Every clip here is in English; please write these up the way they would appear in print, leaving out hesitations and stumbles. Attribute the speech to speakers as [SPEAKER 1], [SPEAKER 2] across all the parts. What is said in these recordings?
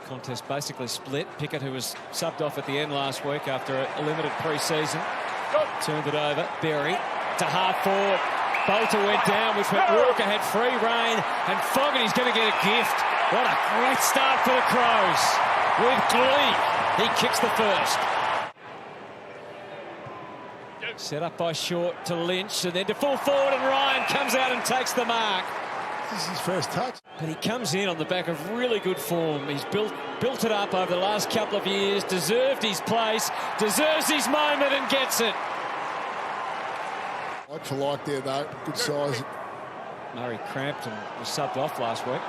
[SPEAKER 1] Contest basically split. Pickett, who was subbed off at the end last week after a limited pre-season, turned it over. Berry to half forward. Bolter went down, which meant Walker had free rein, and Fogarty's going to get a gift. What a great start for the Crows. With glee, he kicks the first. Set up by Short to Lynch, and then to full forward, and Ryan comes out and takes the mark.
[SPEAKER 2] This is his first touch.
[SPEAKER 1] But he comes in on the back of really good form. He's built it up over the last couple of years, deserved his place, deserves his moment, and gets it.
[SPEAKER 2] Like for like there, though. Good size.
[SPEAKER 1] Murray cramped and was subbed off last week.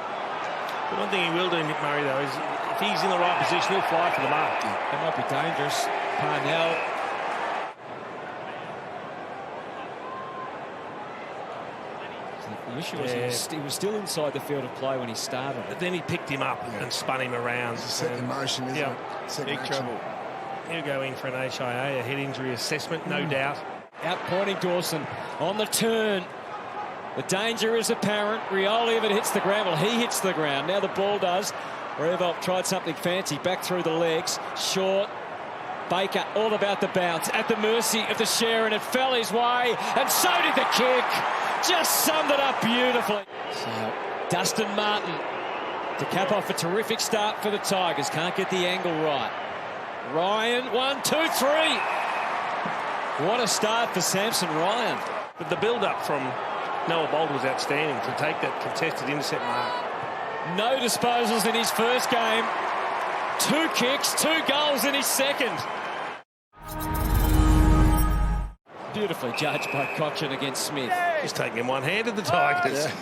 [SPEAKER 3] The one thing he will do, Nick Murray, though, is if he's in the right position, he'll fly for the mark.
[SPEAKER 1] That might be dangerous. Parnell. The issue was he was still inside the field of play when he started.
[SPEAKER 3] But then he picked him up and spun him around.
[SPEAKER 2] It's a second motion, isn't it? Second
[SPEAKER 3] big trouble. He'll go in for an HIA, a head injury assessment, no doubt.
[SPEAKER 1] Out pointing Dawson on the turn. The danger is apparent. Rioli, if it hits the ground, well, he hits the ground. Now the ball does. Revolt tried something fancy, back through the legs. Short. Baker, all about the bounce, at the mercy of the share, and it fell his way, and so did the kick. Just summed it up beautifully. So, Dustin Martin to cap off a terrific start for the Tigers. Can't get the angle right. Ryan, 1, 2, 3. What a start for Samson Ryan.
[SPEAKER 3] But the build-up from Noah Bolt was outstanding to take that contested intercept mark.
[SPEAKER 1] No disposals in his first game. 2 kicks, 2 goals in his second. Beautifully judged by Cotchin against Smith.
[SPEAKER 3] He's taking him one-handed, the Tigers.
[SPEAKER 2] Yeah.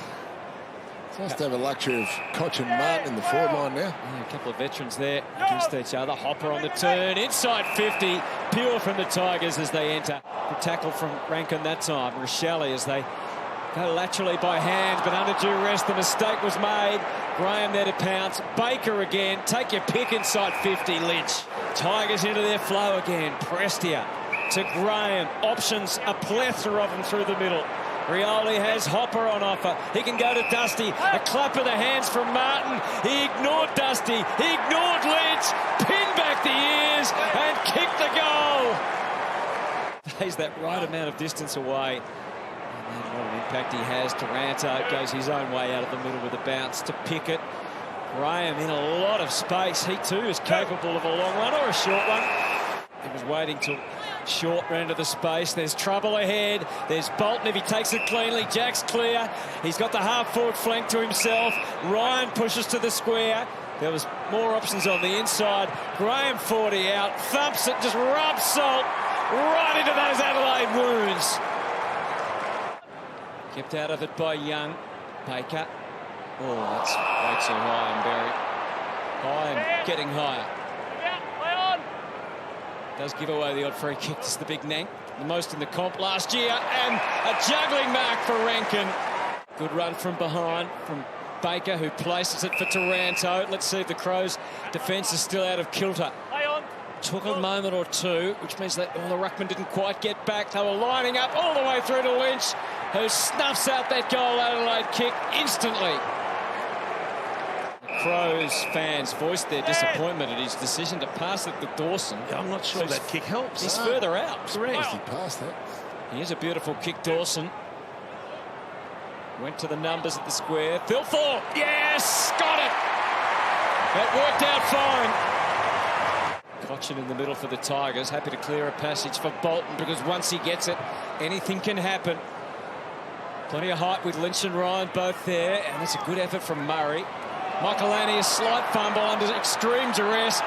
[SPEAKER 2] It's nice to have a luxury of Cotchin Martin in the forward line now.
[SPEAKER 1] Yeah, a couple of veterans there against each other. Hopper on the turn, inside 50. Pure from the Tigers as they enter. The tackle from Rankin that time. Rochelle as they go laterally by hand, but under due rest, the mistake was made. Graham there to pounce. Baker again. Take your pick inside 50, Lynch. Tigers into their flow again. Prestia to Graham. Options, a plethora of them through the middle. Rioli has Hopper on offer. He can go to Dusty. A clap of the hands from Martin. He ignored Dusty. He ignored Lynch. Pinned back the ears and kicked the goal. Plays that right amount of distance away. And what an impact he has. Taranto goes his own way out of the middle with a bounce to Pickett. Graham in a lot of space. He too is capable of a long one or a short one. He was waiting till Short ran to the space. There's trouble ahead. There's Bolton if he takes it cleanly. Jack's clear. He's got the half-forward flank to himself. Ryan pushes to the square. There was more options on the inside. Graham 40 out. Thumps it, just rubs salt right into those Adelaide wounds. Kept out of it by Young. Baker. Oh, that's way too high and Berry. High and getting higher. Does give away the odd free kick. It's the big nank. The most in the comp last year. And a juggling mark for Rankin. Good run from behind from Baker, who places it for Taranto. Let's see if the Crows' defence is still out of kilter. Took a moment or two, which means that the ruckman didn't quite get back. They were lining up all the way through to Lynch, who snuffs out that goal Adelaide kick instantly. Crows fans voiced their disappointment at his decision to pass it to Dawson.
[SPEAKER 3] Yeah, I'm not sure that kick helps.
[SPEAKER 1] He's further out.
[SPEAKER 2] Correct. He passed that.
[SPEAKER 1] Here's a beautiful kick, Dawson. Went to the numbers at the square. Thilthorpe, yes, got it. That worked out fine. Cotchin in the middle for the Tigers. Happy to clear a passage for Bolton because once he gets it, anything can happen. Plenty of height with Lynch and Ryan both there, and it's a good effort from Murray. Michaelani, a slight fumble under extreme duress.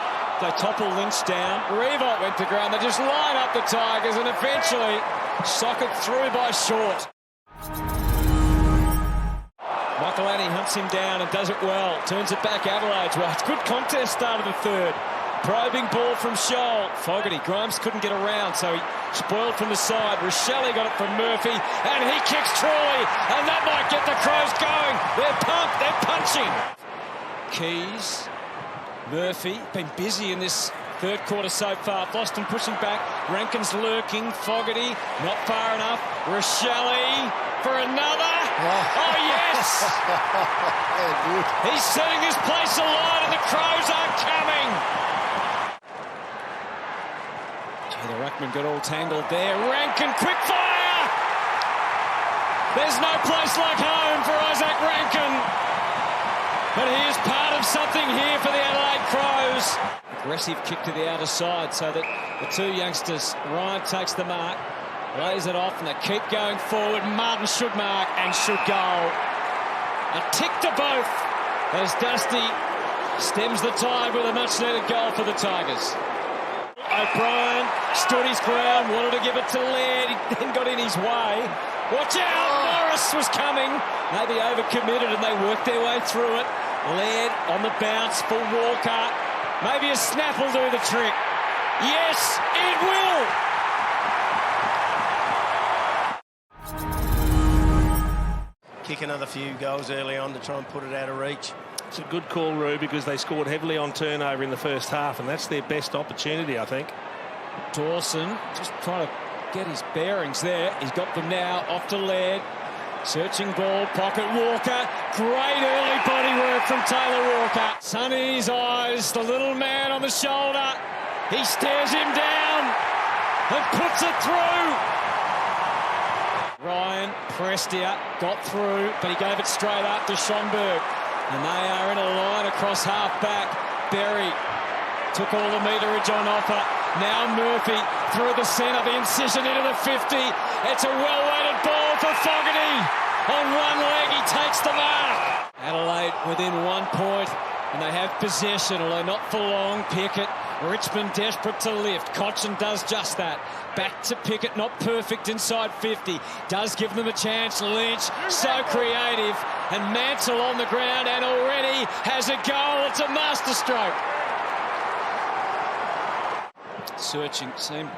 [SPEAKER 1] They topple Lynch down. Revolt went to ground. They just line up the Tigers and eventually socket through by Short. Michaelani hunts him down and does it well. Turns it back Adelaide's way. It's a good contest start of the third. Probing ball from Scholl. Fogarty. Grimes couldn't get around, so he spoiled from the side. Rochelle got it from Murphy, and he kicks Troy, and that might get the Crows going. They're pumped. They're punching. Keys, Murphy, been busy in this third quarter so far. Boston pushing back, Rankin's lurking, Fogarty, not far enough. Rochelle for another. Oh, yes! He's setting this place alight and the Crows are coming. Gee, the ruckman got all tangled there. Rankin, quick fire! There's no place like home for Isaac Rankin. But he is part of something here for the Adelaide Crows. Aggressive kick to the outer side so that the two youngsters, Ryan takes the mark, lays it off and they keep going forward. Martin should mark and should goal. A tick to both as Dusty stems the tide with a much needed goal for the Tigers. O'Brien stood his ground, wanted to give it to Laird, he then got in his way. Watch out, Morris was coming. Maybe overcommitted and they worked their way through it. Laird on the bounce for Walker. Maybe a snap will do the trick. Yes, it will.
[SPEAKER 4] Kick another few goals early on to try and put it out of reach.
[SPEAKER 3] It's a good call, Roo, because they scored heavily on turnover in the first half, and that's their best opportunity, I think.
[SPEAKER 1] Dawson just trying to get his bearings there. He's got them now, off to Laird. Searching ball, pocket Walker. Great early body work from Taylor Walker. Sun in his eyes, the little man on the shoulder. He stares him down and puts it through. Ryan pressed out, got through, but he gave it straight up to Schonberg. And they are in a line across half back. Berry took all the meterage on offer. Now Murphy through the centre, the incision into the 50. It's a well-weighted ball for Fogarty. On one leg, he takes the mark. Adelaide within 1 point, and they have possession, although not for long. Pickett, Richmond desperate to lift. Cotchin does just that. Back to Pickett, not perfect inside 50. Does give them a chance. Lynch, so creative. And Mansell on the ground and already has a goal. It's a masterstroke. Searching, seemed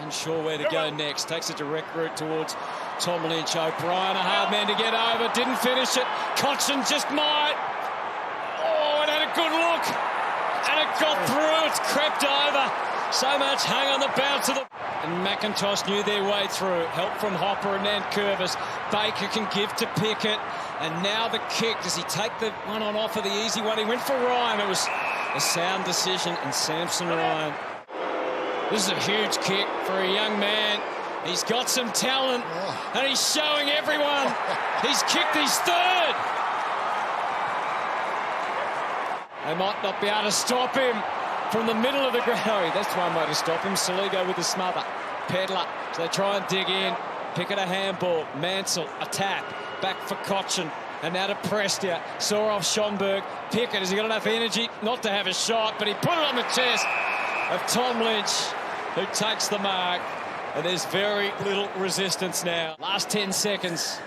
[SPEAKER 1] unsure where to go next. Takes a direct route towards Tom Lynch. O'Brien, a hard man to get over. Didn't finish it. Cotchin just might. Oh, it had a good look. And it got through. It's crept over. So much hung on the bounce of the... And McIntosh knew their way through. Help from Hopper and Nankervis. Baker can give to Pickett. And now the kick. Does he take the one on offer, the easy one? He went for Ryan. It was a sound decision. And Samson Ryan. This is a huge kick for a young man. He's got some talent. And he's showing everyone. He's kicked his third. They might not be able to stop him from the middle of the ground. Oh, that's one way to stop him. Saligo with the smother. Pedler. So they try and dig in. Pickett a handball. Mansell a tap. Back for Cotchin. And now to Prestia. Saw off Schonberg. Pickett, has he got enough energy? Not to have a shot, but he put it on the chest of Tom Lynch, who takes the mark. And there's very little resistance now. Last 10 seconds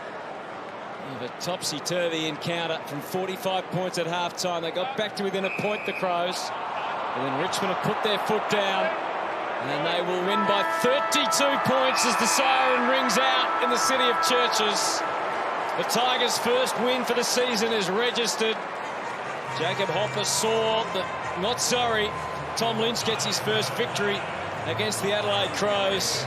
[SPEAKER 1] of a topsy-turvy encounter from 45 points at half-time. They got back to within a point, the Crows. And then Richmond have put their foot down. And they will win by 32 points as the siren rings out in the city of Churches. The Tigers' first win for the season is registered. Jacob Hopper saw that, not sorry, Tom Lynch gets his first victory against the Adelaide Crows.